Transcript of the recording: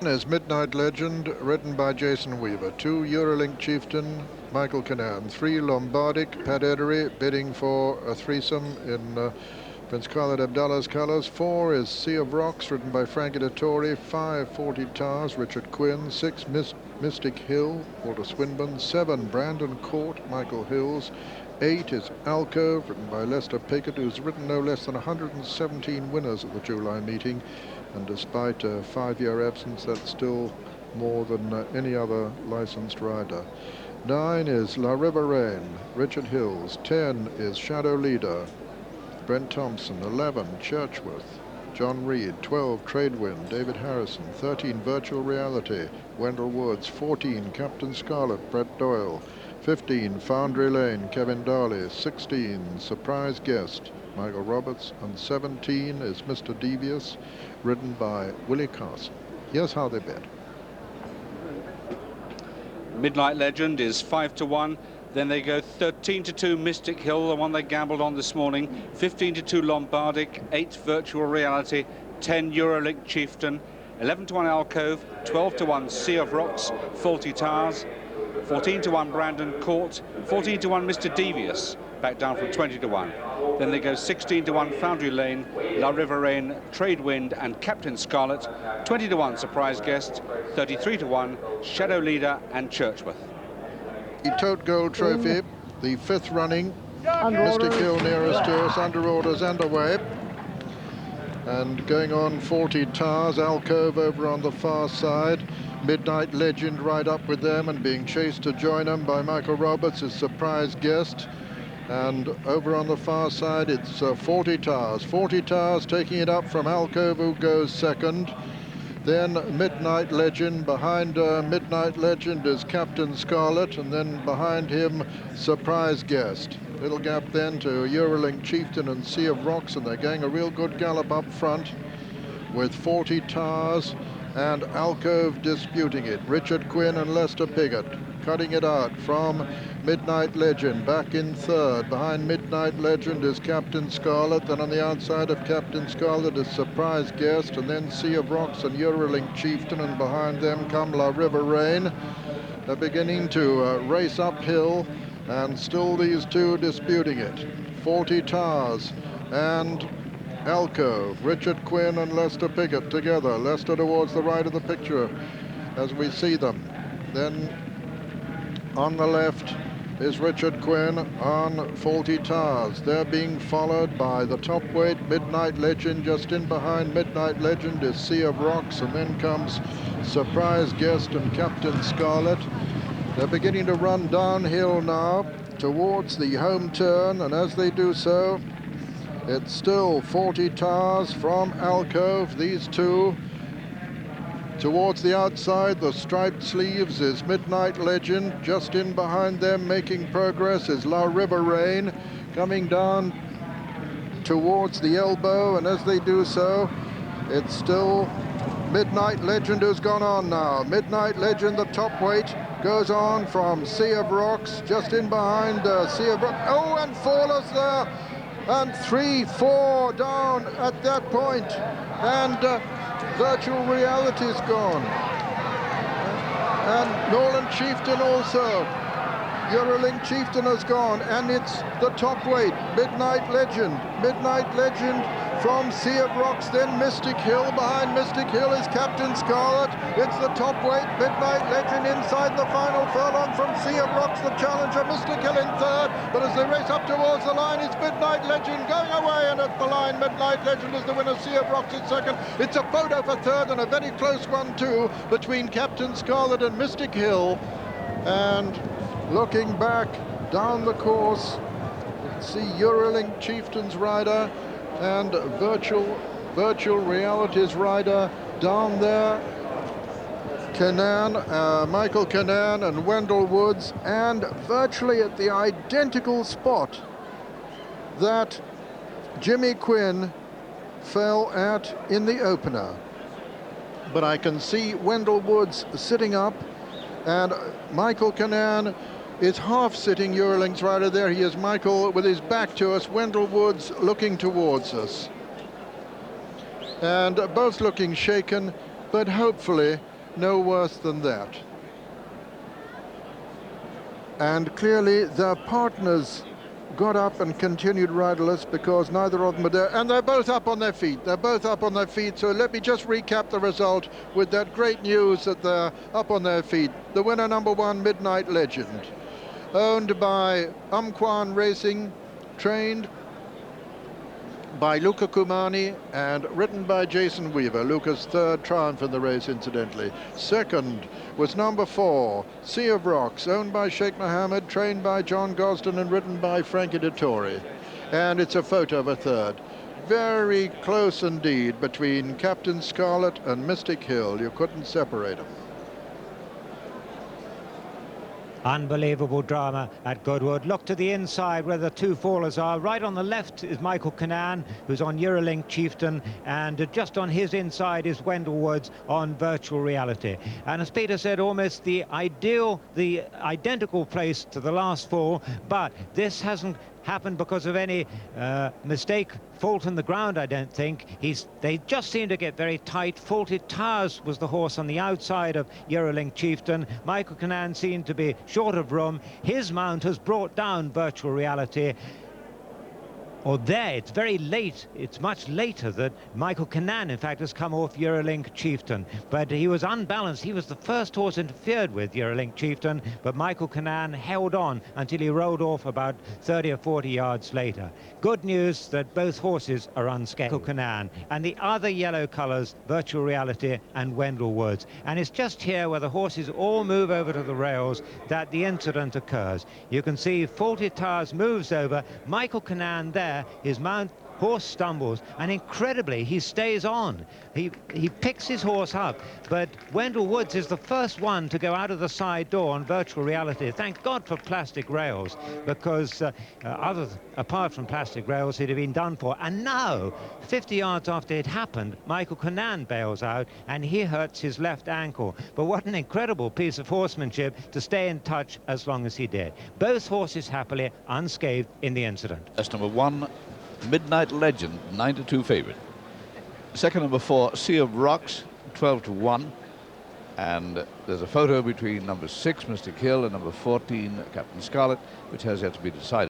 Is Midnight Legend, ridden by Jason Weaver. 2, Eurolink Chieftain, Michael Cunani. 3, Lombardic, Pat Edery, bidding for a threesome in Prince Khaled Abdallah's colours. 4 is Sea of Rocks, ridden by Frankie Dettori. 5, 40 Tars, Richard Quinn. 6, Mystic Hill, Walter Swinburne. 7, Brandon Court, Michael Hills. 8 is Alcove, written by Lester Pickett, who's written no less than 117 winners at the July meeting. And despite a 5-year absence, that's still more than any other licensed rider. 9 is La Riveraine, Richard Hills. 10 is Shadow Leader, Brent Thompson. 11, Churchworth, John Reed. 12, Tradewind, David Harrison. 13, Virtual Reality, Wendell Woods. 14, Captain Scarlet, Brett Doyle. 15, Foundry Lane, Kevin Darley. 16, Surprise Guest, Michael Roberts. And 17 is Mr. Devious, ridden by Willie Carson. Here's how they bet. Midnight Legend is 5-1. Then they go 13-2 Mystic Hill, the one they gambled on this morning. 15-2 Lombardic. 8 Virtual Reality. 10 Eurolink Chieftain. 11-1 Alcove. 12-1 Sea of Rocks. 40 Tars. 14-1 Brandon Court. 14-1 Mr. Devious, back down from 20-1. Then they go 16-1 Foundry Lane, La Riveraine, Tradewind and Captain Scarlet. 20-1 Surprise Guest. 33-1 Shadow Leader and Churchworth. The Tote Gold Trophy, the 5th running. Mystic Hill nearest to us, under orders and away. And going on 40 Tars, Alcove over on the far side. Midnight Legend right up with them and being chased to join them by Michael Roberts, his Surprise Guest. And over on the far side, it's 40 Tars. 40 Tars taking it up from Alcove, who goes second. Then Midnight Legend. Behind Midnight Legend is Captain Scarlet, and then behind him, Surprise Guest. Little gap then to Eurolink Chieftain and Sea of Rocks, and they're going a real good gallop up front with 40 Tars and Alcove disputing it. Richard Quinn and Lester Piggott cutting it out from Midnight Legend. Back in 3rd. Behind Midnight Legend is Captain Scarlet. Then on the outside of Captain Scarlet is Surprise Guest, and then Sea of Rocks and Eurolink Chieftain, and behind them come La Riveraine. They're beginning to race uphill, and still these two disputing it. 40 Tars and Alcove, Richard Quinn and Lester Piggott together. Lester towards the right of the picture as we see them. Then on the left is Richard Quinn on 40 Tars. They're being followed by the top weight Midnight Legend. Just in behind Midnight Legend is Sea of Rocks, and then comes Surprise Guest and Captain Scarlet. They're beginning to run downhill now towards the home turn, and as they do so, it's still 40 Tars from Alcove, these two. Towards the outside, the striped sleeves is Midnight Legend. Just in behind them, making progress, is La Riveraine, coming down towards the elbow, and as they do so, it's still Midnight Legend who's gone on now. Midnight Legend, the top weight, goes on from Sea of Rocks, just in behind Sea of Rocks. Oh, and Fallers there. And 3-4 down at that point, and Virtual Reality's gone, and Nolan Chieftain also. Eurolink Chieftain has gone, and it's the top weight, Midnight Legend. Midnight Legend from Sea of Rocks, then Mystic Hill. Behind Mystic Hill is Captain Scarlet. It's the top weight, Midnight Legend, inside the final furlong from Sea of Rocks, the challenger, Mystic Hill in 3rd. But as they race up towards the line, it's Midnight Legend going away, and at the line, Midnight Legend is the winner, Sea of Rocks in 2nd. It's a photo for 3rd, and a very close one too between Captain Scarlet and Mystic Hill. And looking back down the course, you can see Eurolink Chieftain's rider and Virtual Reality's rider down there. Michael Cunani and Wendell Woods, and virtually at the identical spot that Jimmy Quinn fell at in the opener. But I can see Wendell Woods sitting up, and Michael Cunani is half-sitting Eurolink's rider. There he is, Michael, with his back to us, Wendell Woods looking towards us. And both looking shaken, but hopefully no worse than that. And clearly their partners got up and continued riderless because neither of them were there, and they're both up on their feet. They're both up on their feet. So let me just recap the result with that great news that they're up on their feet. The winner, number 1, Midnight Legend, owned by Umquan Racing, trained by Luca Cunani and ridden by Jason Weaver. Luca's 3rd triumph in the race, incidentally. Second was number 4, Sea of Rocks, owned by Sheikh Mohammed, trained by John Gosden and ridden by Frankie Dettori. And it's a photo of a 3rd. Very close indeed between Captain Scarlet and Mystic Hill. You couldn't separate them. Unbelievable drama at Goodwood. Look to the inside where the 2 fallers are. Right on the left is Michael Cunani, who's on Eurolink Chieftain, and just on his inside is Wendell Woods on Virtual Reality. And as Peter said, almost the identical place to the last fall, but this hasn't happened because of any fault in the ground, I don't think. They just seem to get very tight. Faulted Towers was the horse on the outside of Eurolink Chieftain. Michael Cunani seemed to be short of room. His mount has brought down Virtual Reality. Or there, it's very late. It's much later that Michael Cunani, in fact, has come off Eurolink Chieftain. But he was unbalanced. He was the first horse interfered with, Eurolink Chieftain, but Michael Cunani held on until he rolled off about 30 or 40 yards later. Good news that both horses are unscathed. Michael Cunani and the other yellow colours, Virtual Reality and Wendell Woods. And it's just here where the horses all move over to the rails that the incident occurs. You can see Faulted Towers moves over, Michael Cunani there, his horse stumbles, and incredibly he stays on. He picks his horse up, but Wendell Woods is the first one to go out of the side door on Virtual Reality. Thank God for plastic rails, because apart from plastic rails, it'd have been done for. And now, 50 yards after it happened, Michael Cunani bails out and he hurts his left ankle. But what an incredible piece of horsemanship to stay in touch as long as he did. Both horses happily unscathed in the incident. That's number 1, Midnight Legend, 9-2 favorite. Second, number 4, Sea of Rocks, 12-1. And there's a photo between number 6, Mystic Hill, and number 14, Captain Scarlet, which has yet to be decided.